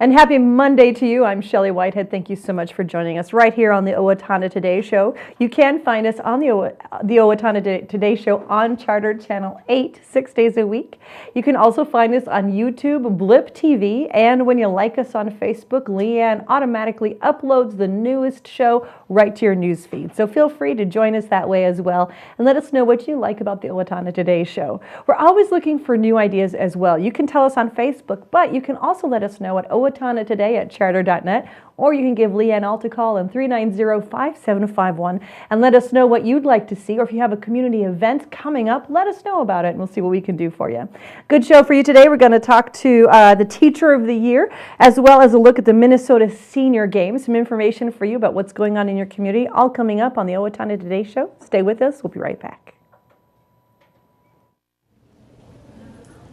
And happy Monday to you. I'm Shelley Whitehead. Thank you so much for joining us right here on the Owatonna Today Show. You can find us on the Owatonna Today Show on Charter Channel 8, 6 days a week. You can also find us on YouTube, Blip TV, and when you like us on Facebook, Leanne automatically uploads the newest show right to your news feed. So feel free to join us that way as well and let us know what you like about the Owatonna Today Show. We're always looking for new ideas as well. You can tell us on Facebook, but you can also let us know at Owatonna Today at charter.net, or you can give Leanne Alt a call on 390-5751 and let us know what you'd like to see, or if you have a community event coming up, let us know about it and we'll see what we can do for you. Good show for you today. We're going to talk to the Teacher of the Year, as well as a look at the Minnesota Senior Games, some information for you about what's going on in your community, all coming up on the Owatonna Today Show. Stay with us. We'll be right back.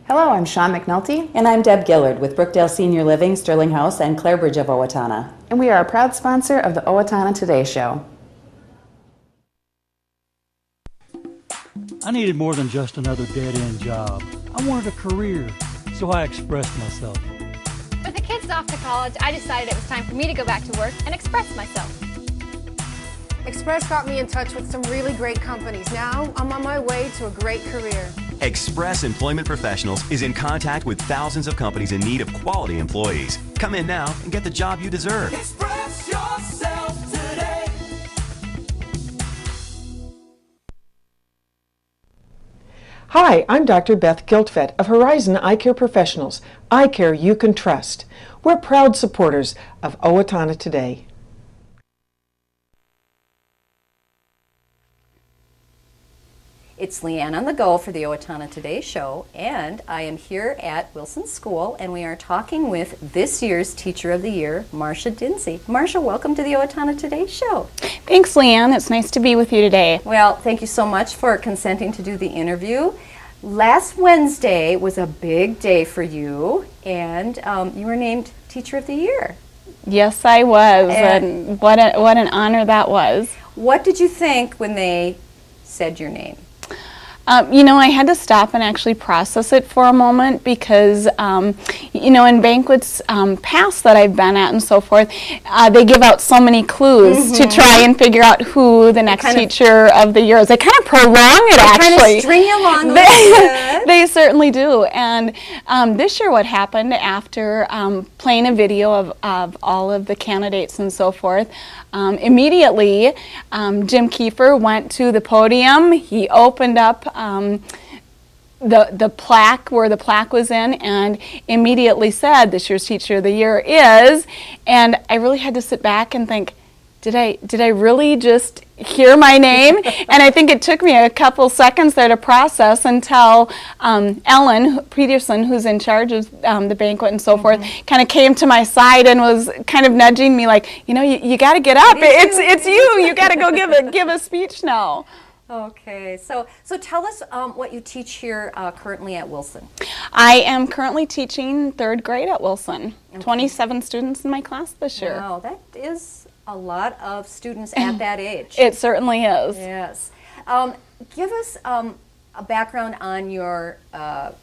Hello, I'm Sean McNulty. And I'm Deb Gillard with Brookdale Senior Living, Sterling House, and Clarebridge of Owatonna. And we are a proud sponsor of the Owatonna Today Show. I needed more than just another dead-end job. I wanted a career, so I expressed myself. With the kids off to college, I decided it was time for me to go back to work and express myself. Express got me in touch with some really great companies. Now I'm on my way to a great career. Express Employment Professionals is in contact with thousands of companies in need of quality employees. Come in now and get the job you deserve. Express yourself today. Hi, I'm Dr. Beth Giltfett of Horizon Eye Care Professionals. Eye care you can trust. We're proud supporters of Owatonna Today. It's Leanne on the go for the Owatonna Today Show, and I am here at Wilson School, and we are talking with this year's Teacher of the Year, Marsha Dinse. Marsha, welcome to the Owatonna Today Show. Thanks, Leanne. It's nice to be with you today. Well, thank you so much for consenting to do the interview. Last Wednesday was a big day for you, and you were named Teacher of the Year. Yes, I was, and what an honor that was. What did you think when they said your name? You know, I had to stop and actually process it for a moment because, you know, in banquets past that I've been at and so forth, they give out so many clues to try and figure out who the next Teacher of the Year is. They kind of prolong it, actually. Kind of string you along a little bit. They certainly do. And this year what happened after playing a video of all of the candidates and so forth, immediately Jim Kiefer went to the podium. He opened up the plaque where the plaque was in and immediately said, "This year's Teacher of the Year is," and I really had to sit back and think, did I really just hear my name? And I think it took me a couple seconds there to process until Ellen Peterson, who's in charge of the banquet and so forth, kind of came to my side and was kind of nudging me like, you know, you got to get up. It's you. You got to go give a speech now. Okay, so tell us what you teach here currently at Wilson. I am currently teaching 3rd grade at Wilson. Okay. 27 students in my class this year. Wow, that is a lot of students at that age. It certainly is. Yes. Give us a background on your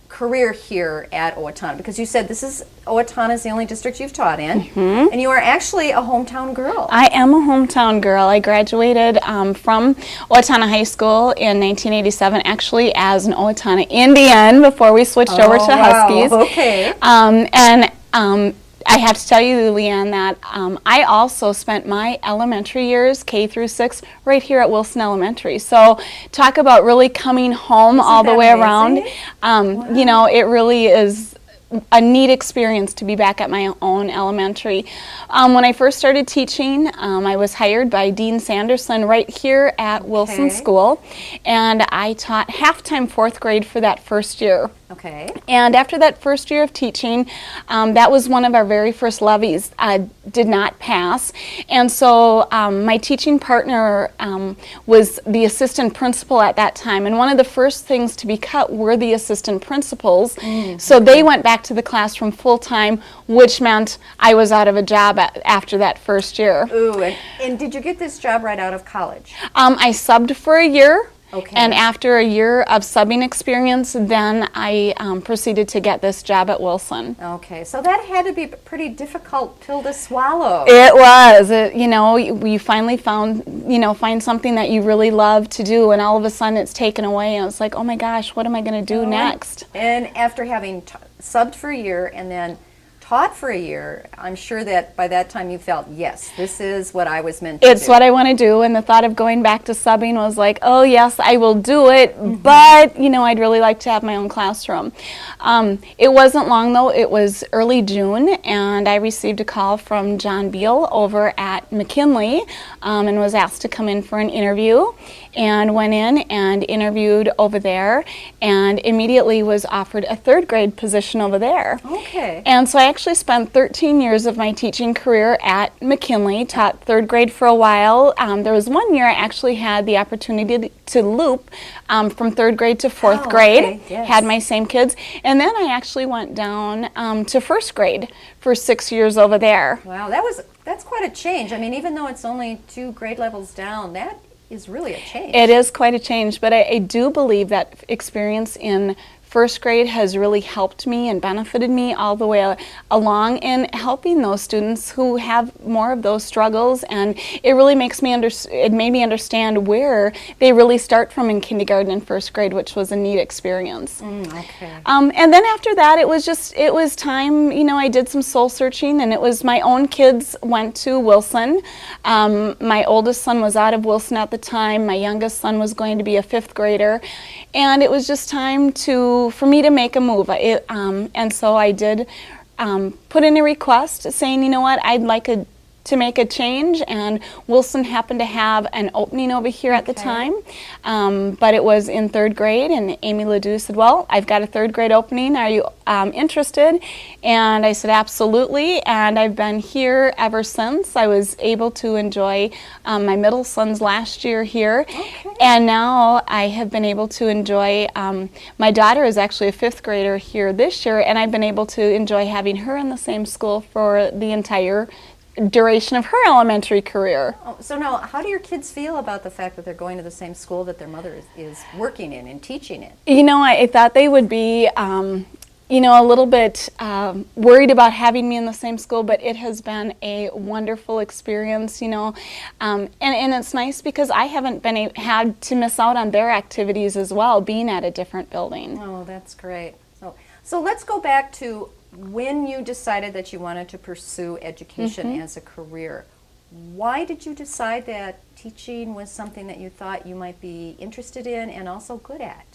career here at Owatonna, because you said Owatonna is the only district you've taught in, and you are actually a hometown girl. I am a hometown girl. I graduated from Owatonna High School in 1987, actually as an Owatonna Indian before we switched over to Huskies. Okay. I have to tell you, Leanne, that I also spent my elementary years, K through 6, right here at Wilson Elementary. So talk about really coming home all the way around. Wow. You know, it really is a neat experience to be back at my own elementary. When I first started teaching, I was hired by Dean Sanderson right here at Wilson School, and I taught half-time 4th grade for that first year. Okay. And after that first year of teaching, that was one of our very first levies. Did not pass. And so my teaching partner was the assistant principal at that time. And one of the first things to be cut were the assistant principals. So they went back to the classroom full-time, which meant I was out of a job after that first year. Ooh, and did you get this job right out of college? I subbed for a year. Okay. And after a year of subbing experience, then I proceeded to get this job at Wilson. Okay, so that had to be a pretty difficult pill to swallow. It was. You finally find something that you really love to do, and all of a sudden it's taken away, and it's like, oh my gosh, what am I going to do next? And after having subbed for a year and then taught for a year, I'm sure that by that time you felt, yes, this is what I was meant to do. It's what I want to do, and the thought of going back to subbing was like, oh yes, I will do it, but I'd really like to have my own classroom. It wasn't long though, it was early June, and I received a call from John Beal over at McKinley, and was asked to come in for an interview, and went in and interviewed over there, and immediately was offered a third grade position over there. Okay. And so I actually spent 13 years of my teaching career at McKinley, taught third grade for a while. There was one year I actually had the opportunity to loop from third grade to fourth grade, okay. Yes. had my same kids, and then I actually went down to first grade for 6 years over there. Wow, that's quite a change. I mean, even though it's only 2 grade levels down, that is really a change. It is quite a change, but I do believe that experience in first grade has really helped me and benefited me all the way along in helping those students who have more of those struggles, and it really makes me it made me understand where they really start from in kindergarten and first grade, which was a neat experience. Okay. And then after that, it was time, I did some soul searching, and it was my own kids went to Wilson. My oldest son was out of Wilson at the time. My youngest son was going to be a 5th grader, and it was just time for me to make a move. And so I did put in a request saying, you know what, I'd like to make a change, and Wilson happened to have an opening over here at the time, but it was in 3rd grade, and Amy Ledoux said, well, I've got a 3rd grade opening, are you interested? And I said, absolutely, and I've been here ever since. I was able to enjoy my middle son's last year here, and now I have been able to enjoy, my daughter is actually a 5th grader here this year, and I've been able to enjoy having her in the same school for the entire duration of her elementary career. Oh, so now, how do your kids feel about the fact that they're going to the same school that their mother is working in and teaching in? I thought they would be, a little bit worried about having me in the same school, but it has been a wonderful experience, and it's nice because I haven't had to miss out on their activities as well, being at a different building. Oh, that's great. So let's go back to when you decided that you wanted to pursue education as a career. Why did you decide that teaching was something that you thought you might be interested in and also good at?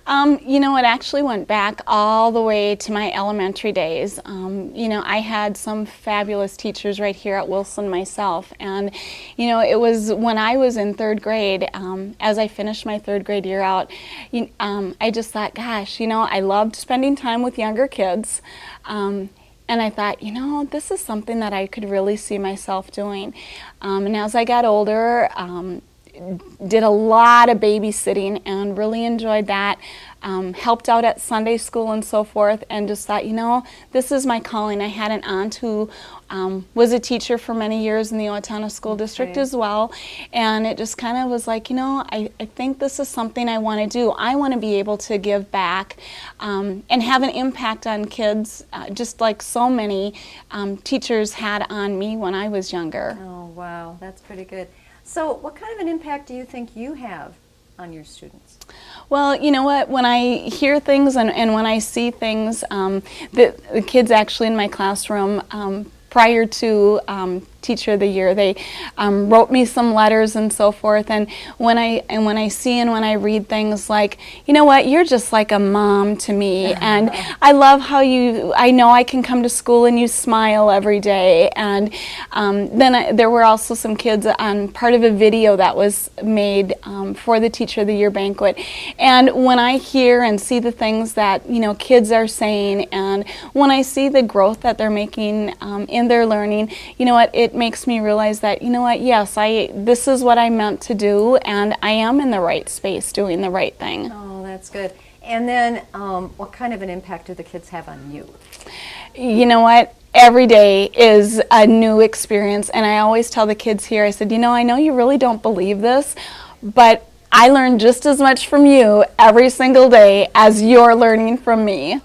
It actually went back all the way to my elementary days. I had some fabulous teachers right here at Wilson myself, and it was when I was in 3rd grade, as I finished my 3rd grade year out, I just thought, gosh, I loved spending time with younger kids. And I thought, this is something that I could really see myself doing. And as I got older, did a lot of babysitting and really enjoyed that. Helped out at Sunday school and so forth, and just thought, this is my calling. I had an aunt who was a teacher for many years in the Owatonna School District as well, and it just kind of was like, I think this is something I want to do. I want to be able to give back and have an impact on kids, just like so many teachers had on me when I was younger. Oh, wow, that's pretty good. So what kind of an impact do you think you have on your students? Well, you know what, when I hear things and when I see things, the kids actually in my classroom, prior to Teacher of the Year, they wrote me some letters and so forth, and when I see and when I read things like, you know what, you're just like a mom to me, and I love how I know I can come to school and you smile every day. And then there were also some kids on part of a video that was made for the Teacher of the Year banquet, and when I hear and see the things that kids are saying, and when I see the growth that they're making in their learning, it makes me realize that, yes, this is what I meant to do, and I am in the right space doing the right thing. Oh, that's good. And then what kind of an impact do the kids have on you? You know what? Every day is a new experience, and I always tell the kids here, I said, I know you really don't believe this, but I learn just as much from you every single day as you're learning from me.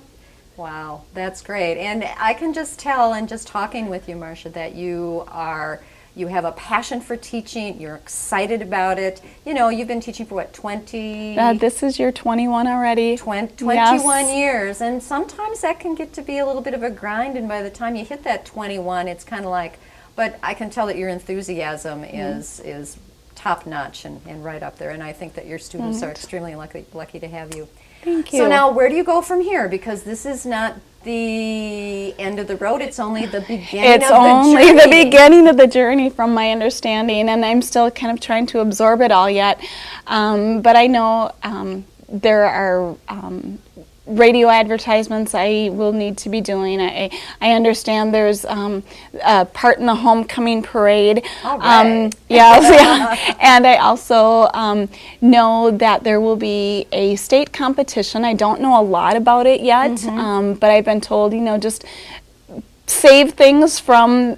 Wow, that's great. And I can just tell in just talking with you, Marsha, that you have a passion for teaching. You're excited about it. You know, you've been teaching for what, 20? This is your 21 already. 21 Yes. years. And sometimes that can get to be a little bit of a grind. And by the time you hit that 21, it's kind of like, but I can tell that your enthusiasm is top notch and right up there. And I think that your students are extremely lucky to have you. Thank you. So now, where do you go from here? Because this is not the end of the road. It's only the beginning of the journey. It's only the beginning of the journey from my understanding, and I'm still kind of trying to absorb it all yet. But I know there are radio advertisements I will need to be doing. I understand there's a part in the homecoming parade. All right. Yeah. And I also know that there will be a state competition. I don't know a lot about it yet, but I've been told, just save things from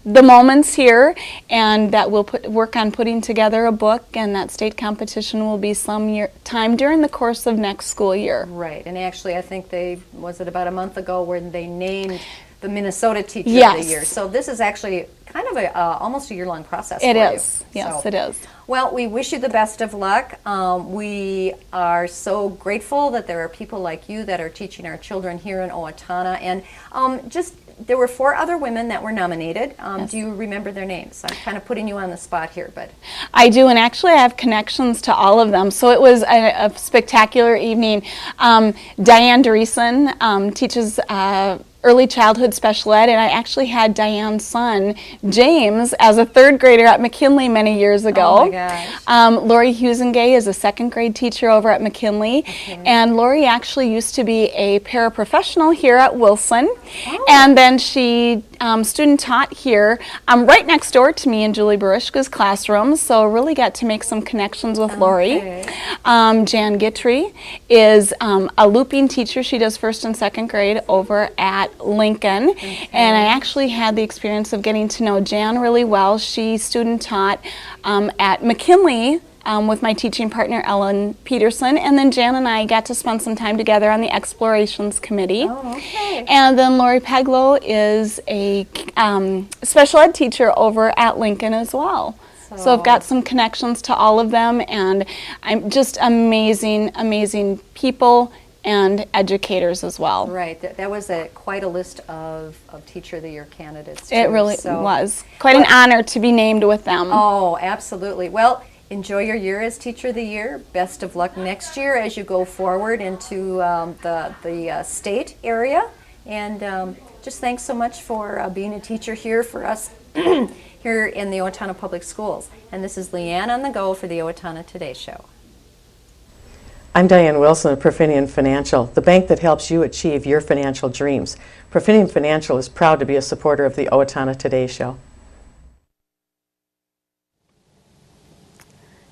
the moments here, and that we'll work on putting together a book, and that state competition will be some time during the course of next school year. Right, and actually I think was it about a month ago when they named the Minnesota Teacher Yes. of the Year. So this is actually kind of almost a year-long process It for is. you. Yes, So, it is. well, we wish you the best of luck. We are so grateful that there are people like you that are teaching our children here in Owatonna. And there were 4 other women that were nominated. Yes. Do you remember their names? I'm kind of putting you on the spot here, but I do, and actually I have connections to all of them. So it was a spectacular evening. Diane Dreesen teaches early childhood special ed, and I actually had Diane's son, James, as a 3rd grader at McKinley many years ago. Oh my gosh. Lori Husengay is a 2nd grade teacher over at McKinley, and Lori actually used to be a paraprofessional here at Wilson, and then she student taught here right next door to me in Julie Barishka's classroom, so really got to make some connections with Lori. Jan Guitry is a looping teacher. She does 1st and 2nd grade over at Lincoln, and I actually had the experience of getting to know Jan really well. She student taught at McKinley with my teaching partner Ellen Peterson, and then Jan and I got to spend some time together on the Explorations Committee. Oh, okay. And then Lori Peglow is a special ed teacher over at Lincoln as well. So I've got some connections to all of them, and I'm just amazing people and educators as well. Right, that was quite a list of Teacher of the Year candidates, too. It really was. Quite an honor to be named with them. Oh, absolutely. Well, enjoy your year as Teacher of the Year. Best of luck next year as you go forward into the state area. And just thanks so much for being a teacher here for us here in the Owatonna Public Schools. And this is Leanne on the go for the Owatonna Today Show. I'm Diane Wilson of Profinium Financial, the bank that helps you achieve your financial dreams. Profinium Financial is proud to be a supporter of the Owatonna Today Show.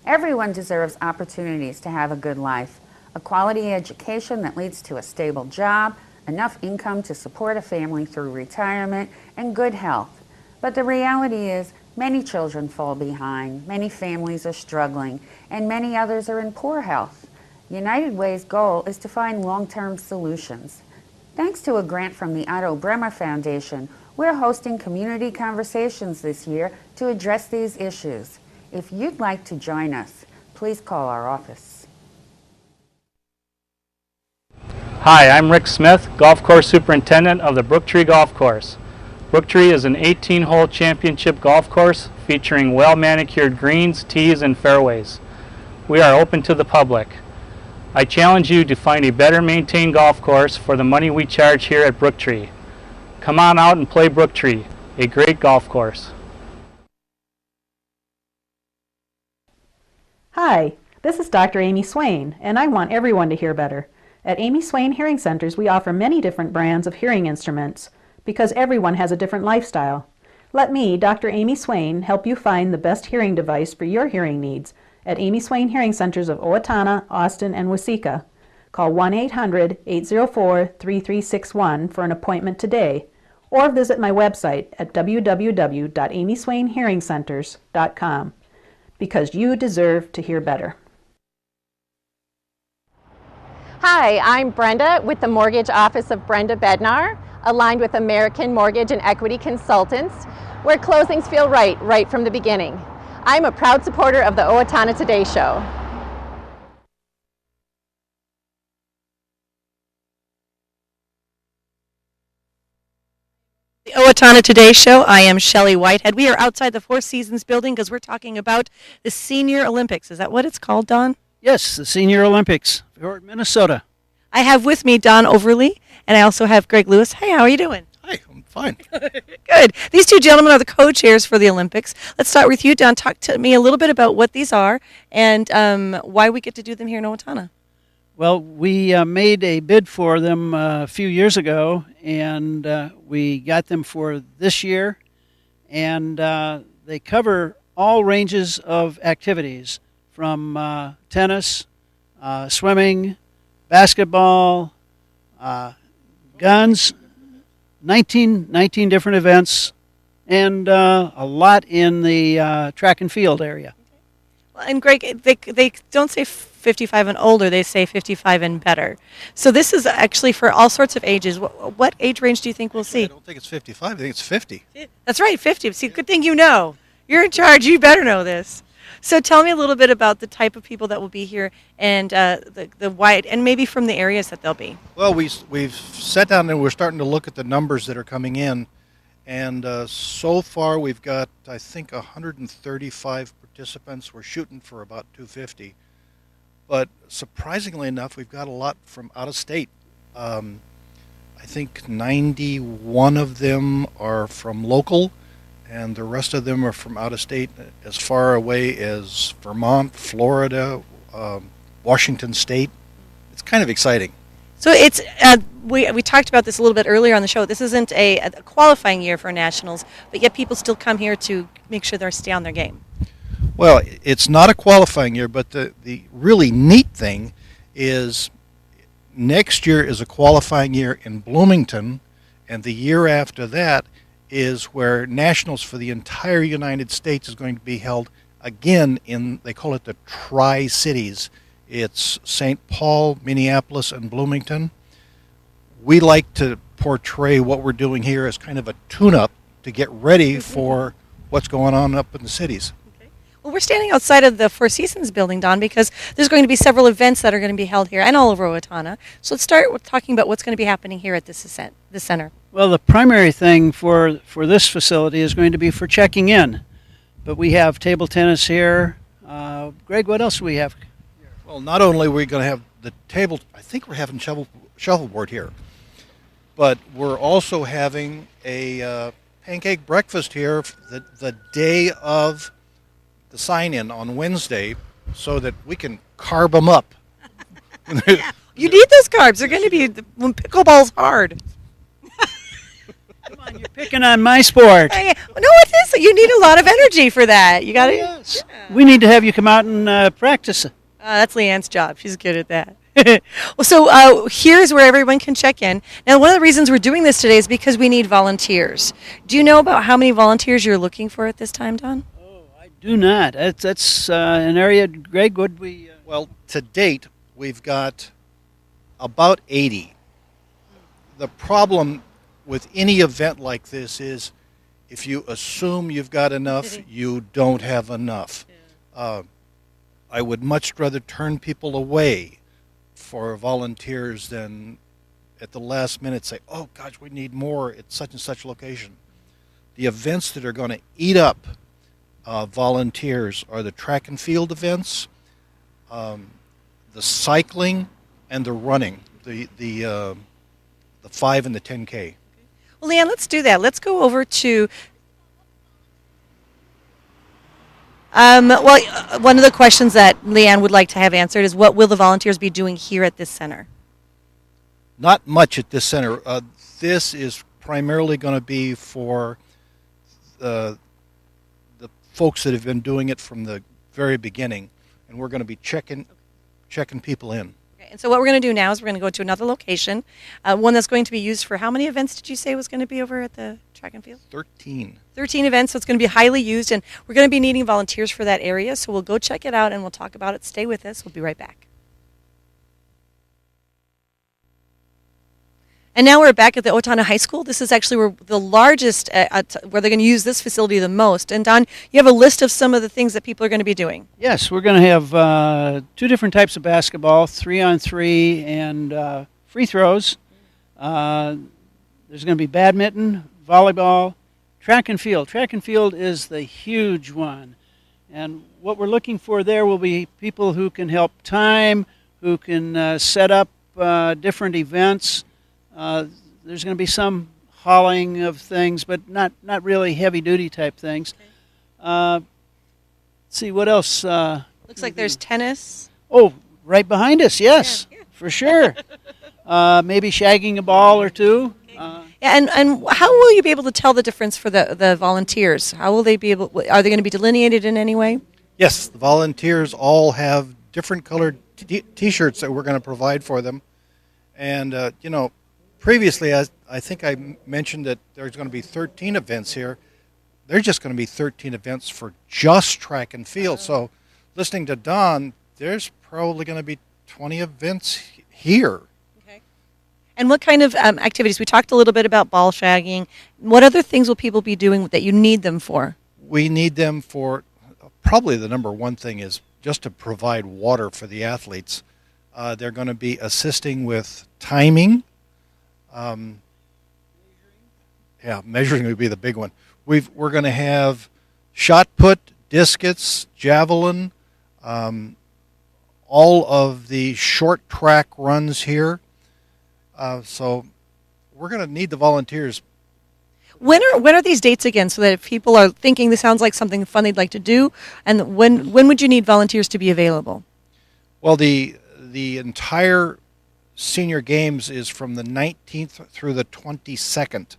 Everyone deserves opportunities to have a good life, a quality education that leads to a stable job, enough income to support a family through retirement, and good health. But the reality is, many children fall behind, many families are struggling, and many others are in poor health. United Way's goal is to find long-term solutions. Thanks to a grant from the Otto Bremer Foundation, we're hosting community conversations this year to address these issues. If you'd like to join us, please call our office. Hi, I'm Rick Smith, Golf Course Superintendent of the Brooktree Golf Course. Brooktree is an 18-hole championship golf course featuring well-manicured greens, tees, and fairways. We are open to the public. I challenge you to find a better maintained golf course for the money we charge here at Brooktree. Come on out and play Brooktree, a great golf course. Hi, this is Dr. Amy Swain, and I want everyone to hear better. At Amy Swain Hearing Centers, we offer many different brands of hearing instruments because everyone has a different lifestyle. Let me, Dr. Amy Swain, help you find the best hearing device for your hearing needs at Amy Swain Hearing Centers of Owatonna, Austin, and Waseca. Call 1-800-804-3361 for an appointment today, or visit my website at www.amyswainhearingcenters.com, because you deserve to hear better. Hi, I'm Brenda with the Mortgage Office of Brenda Bednar, aligned with American Mortgage and Equity Consultants, where closings feel right from the beginning. I'm a proud supporter of the Owatonna Today Show. The Owatonna Today Show. I am Shelley Whitehead. We are outside the Four Seasons building because we're talking about the Senior Olympics. Is that what it's called, Don? Yes, the Senior Olympics for Minnesota. I have with me Don Overlie, and I also have Greg Lewis. Hey, how are you doing? Hi, I'm fine. Good. These two gentlemen are the co-chairs for the Olympics. Let's start with you, Don. Talk to me a little bit about what these are and why we get to do them here in Owatonna. Well, we made a bid for them a few years ago, and we got them for this year, and they cover all ranges of activities from tennis, swimming, basketball, guns, 19 different events, and a lot in the track and field area. Well, and Greg, they don't say 55 and older, they say 55 and better. So this is actually for all sorts of ages. What age range do you think we'll see? I don't think it's 55, I think it's 50. That's right, 50. See, good thing you know. You're in charge, you better know this. So tell me a little bit about the type of people that will be here and the wide, and maybe from the areas that they'll be. Well, we've sat down and we're starting to look at the numbers that are coming in. And so far we've got, I think, 135 participants. We're shooting for about 250. But surprisingly enough, we've got a lot from out of state. I think 91 of them are from local, and the rest of them are from out of state, as far away as Vermont, Florida, Washington State. It's kind of exciting. So it's we talked about this a little bit earlier on the show. This isn't a qualifying year for nationals, but yet people still come here to make sure they stay on their game. Well, it's not a qualifying year, but the really neat thing is next year is a qualifying year in Bloomington, and the year after that is where nationals for the entire United States is going to be held again in, they call it the Tri-Cities. It's St. Paul, Minneapolis, and Bloomington. We like to portray what we're doing here as kind of a tune-up to get ready for what's going on up in the cities. Well, we're standing outside of the Four Seasons building, Don, because there's going to be several events that are going to be held here and all over Owatonna. So let's start with talking about what's going to be happening here at this center. Well, the primary thing for this facility is going to be for checking in. But we have table tennis here. Greg, what else do we have? Well, not only are we going to have the table, I think we're having shuffleboard here, but we're also having a pancake breakfast here the day of the sign-in on Wednesday, so that we can carb them up. You need those carbs. They're going to be when pickleball's hard. Come on, you're picking on my sport. No, it is. You need a lot of energy for that. You got to. Yes. Yeah. We need to have you come out and practice. That's Leanne's job. She's good at that. Well, so here's where everyone can check in. Now, one of the reasons we're doing this today is because we need volunteers. Do you know about how many volunteers you're looking for at this time, Don? Do not. That's an area, Greg, would we... Well, to date, we've got about 80. The problem with any event like this is if you assume you've got enough, you don't have enough. I would much rather turn people away for volunteers than at the last minute say, oh, gosh, we need more at such and such location. The events that are going to eat up volunteers are the track and field events, the cycling, and the running, the 5 and the 10K. Well, Leanne, let's do that. Let's go over to. One of the questions that Leanne would like to have answered is, what will the volunteers be doing here at this center? Not much at this center. This is primarily going to be for the folks that have been doing it from the very beginning, and we're going to be checking people in. Okay, and so what we're going to do now is we're going to go to another location, one that's going to be used for how many events did you say was going to be over at the track and field? 13. 13 events, so it's going to be highly used, and we're going to be needing volunteers for that area, so we'll go check it out and we'll talk about it. Stay with us. We'll be right back. Okay. We'll be right back. So we'll go check it out and we'll talk about it. Stay with us. We'll be right back. So we'll go check it out and we'll talk about it. Stay with us. We'll be right back. And now we're back at the Owatonna High School. This is actually where the largest, where they're going to use this facility the most. And Don, you have a list of some of the things that people are going to be doing. Yes, we're going to have 2 different types of basketball, 3-on-3 and free throws. There's going to be badminton, volleyball, track and field. Track and field is the huge one. And what we're looking for there will be people who can help time, who can set up different events. There's going to be some hauling of things, but not really heavy-duty type things. Let's see, what else? Looks like there's tennis. Oh, right behind us, yes, for sure. Maybe shagging a ball or two. And how will you be able to tell the difference for the volunteers? How will they be able? Are they going to be delineated in any way? Yes, the volunteers all have different colored T-shirts that we're going to provide for them. And, previously, I think I mentioned that there's going to be 13 events here. There's just going to be 13 events for just track and field. So listening to Don, there's probably going to be 20 events here. And what kind of activities? We talked a little bit about ball shagging. What other things will people be doing that you need them for? We need them for, probably the number one thing is just to provide water for the athletes. They're going to be assisting with timing. Measuring would be the big one. We're going to have shot put, discus, javelin, all of the short track runs here. So we're going to need the volunteers. When are these dates again, so that if people are thinking this sounds like something fun they'd like to do, and when would you need volunteers to be available? Well, the entire senior games is from the 19th through the 22nd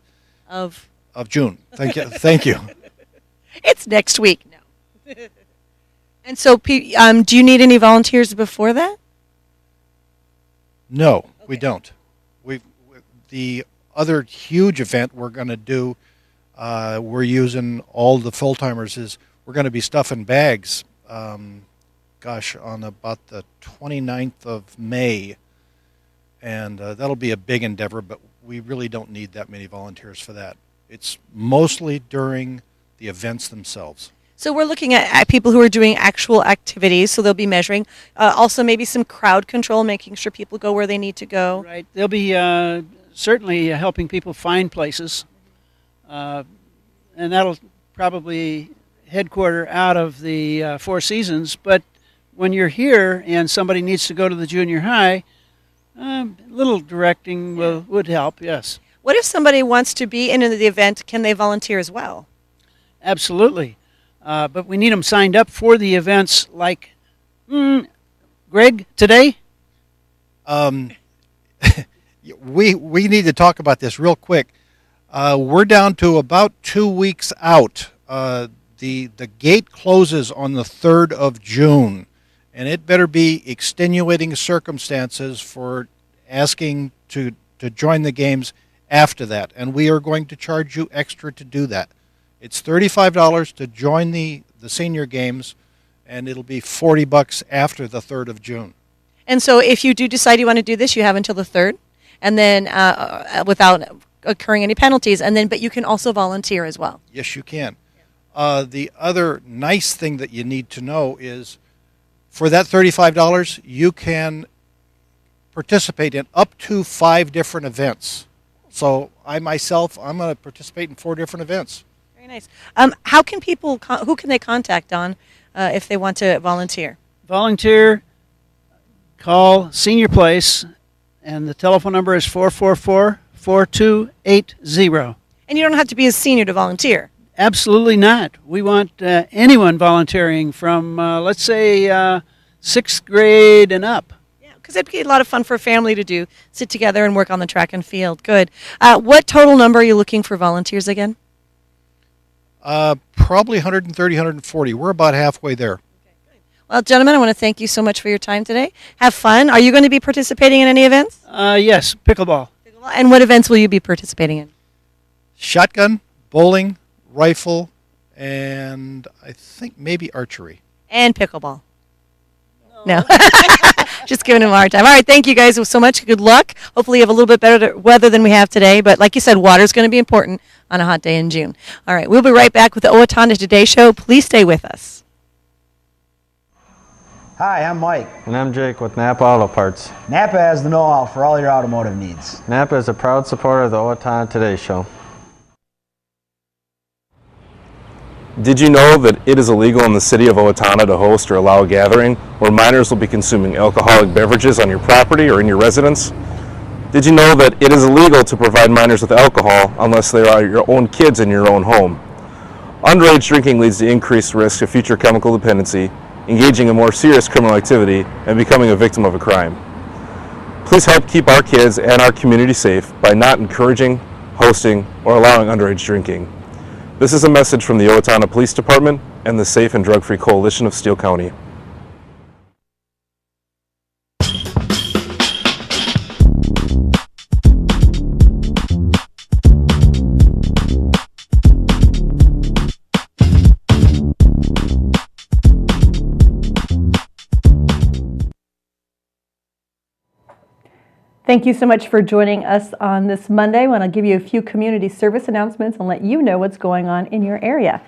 of June. Thank you. Thank you. It's next week. No. And so, do you need any volunteers before that? No, we don't. The other huge event we're going to do, we're using all the full-timers, is we're going to be stuffing bags, on about the 29th of May. And that'll be a big endeavor, but we really don't need that many volunteers for that. It's mostly during the events themselves. So we're looking at people who are doing actual activities, so they'll be measuring. Also maybe some crowd control, making sure people go where they need to go. Right. They'll be certainly helping people find places. And that'll probably headquarter out of the Four Seasons. But when you're here and somebody needs to go to the junior high, a little directing would help, yes. What if somebody wants to be in the event? Can they volunteer as well? Absolutely. But we need them signed up for the events like, Greg, today? We need to talk about this real quick. We're down to about 2 weeks out. The gate closes on the 3rd of June, and it better be extenuating circumstances for asking to join the games after that, and we are going to charge you extra to do that. It's $35 to join the senior games, and it'll be $40 after the 3rd of June. And so if you do decide you want to do this, you have until the 3rd, and then without incurring any penalties, but you can also volunteer as well. Yes, you can. The other nice thing that you need to know is for that $35, you can participate in up to 5 different events. So I'm going to participate in 4 different events. Very nice. How can people, who can they contact, Don, if they want to volunteer? Volunteer, call Senior Place, and the telephone number is 444-4280. And you don't have to be a senior to volunteer. Absolutely not. We want anyone volunteering from, let's say, 6th grade and up. Because it'd be a lot of fun for a family to do, sit together and work on the track and field. Good. What total number are you looking for volunteers again? Probably 130, 140. We're about halfway there. Well, gentlemen, I want to thank you so much for your time today. Have fun. Are you going to be participating in any events? Yes, pickleball. And what events will you be participating in? Shotgun, bowling, rifle, and I think maybe archery. And pickleball. No. Just giving him a hard time. All right, thank you guys so much. Good luck. Hopefully you have a little bit better weather than we have today. But like you said, water is going to be important on a hot day in June. All right, we'll be right back with the Owatonna Today Show. Please stay with us. Hi, I'm Mike. And I'm Jake with Napa Auto Parts. Napa has the know-how for all your automotive needs. Napa is a proud supporter of the Owatonna Today Show. Did you know that it is illegal in the city of Owatonna to host or allow a gathering where minors will be consuming alcoholic beverages on your property or in your residence? Did you know that it is illegal to provide minors with alcohol unless they are your own kids in your own home? Underage drinking leads to increased risk of future chemical dependency, engaging in more serious criminal activity, and becoming a victim of a crime. Please help keep our kids and our community safe by not encouraging, hosting, or allowing underage drinking. This is a message from the Owatonna Police Department and the Safe and Drug-Free Coalition of Steele County. Thank you so much for joining us on this Monday. I want to give you a few community service announcements and let you know what's going on in your area.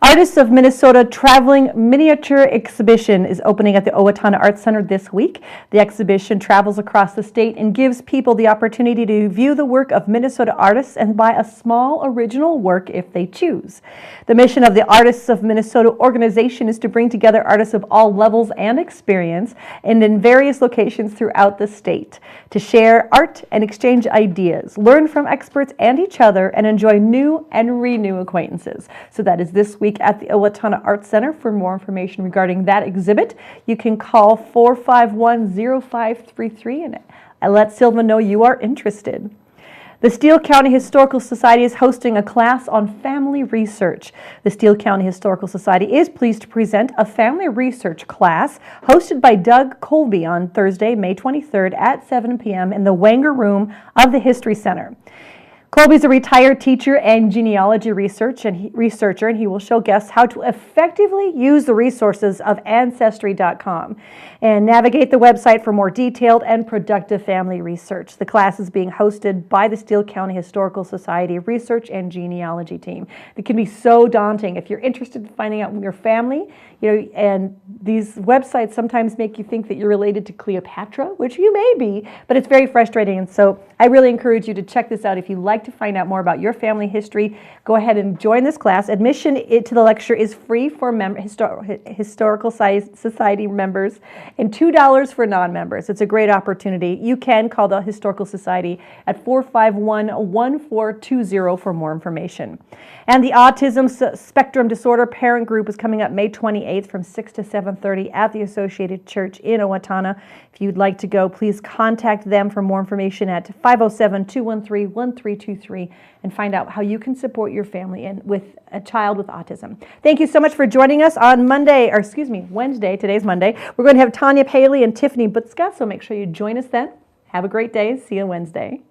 Artists of Minnesota Traveling Miniature Exhibition is opening at the Owatonna Arts Center this week. The exhibition travels across the state and gives people the opportunity to view the work of Minnesota artists and buy a small original work if they choose. The mission of the Artists of Minnesota organization is to bring together artists of all levels and experience and in various locations throughout the state to share art and exchange ideas, learn from experts and each other, and enjoy new and renew acquaintances. So that is this week at the Owatonna Arts Center. For more information regarding that exhibit, you can call 451-0533 and let Silva know you are interested. The Steele County Historical Society is hosting a class on family research. The Steele County Historical Society is pleased to present a family research class hosted by Doug Colby on Thursday, May 23rd at 7 p.m. in the Wanger Room of the History Center. Colby's a retired teacher and genealogy researcher, and he will show guests how to effectively use the resources of Ancestry.com and navigate the website for more detailed and productive family research. The class is being hosted by the Steele County Historical Society Research and Genealogy team. It can be so daunting if you're interested in finding out your family, and these websites sometimes make you think that you're related to Cleopatra, which you may be, but it's very frustrating. And so I really encourage you to check this out. If you'd like to find out more about your family history, go ahead and join this class. Admission to the lecture is free for Historical Society members and $2 for non-members. It's a great opportunity. You can call the Historical Society at 451-1420 for more information. And the Autism Spectrum Disorder Parent Group is coming up May 28th from 6 to 7:30 at the Associated Church in Owatonna. If you'd like to go, please contact them for more information at 507-213-1323 and find out how you can support your family and with a child with autism. Thank you so much for joining us on Wednesday. Today's Monday. We're going to have Tanya Paley and Tiffany Butska, so make sure you join us then. Have a great day. See you Wednesday.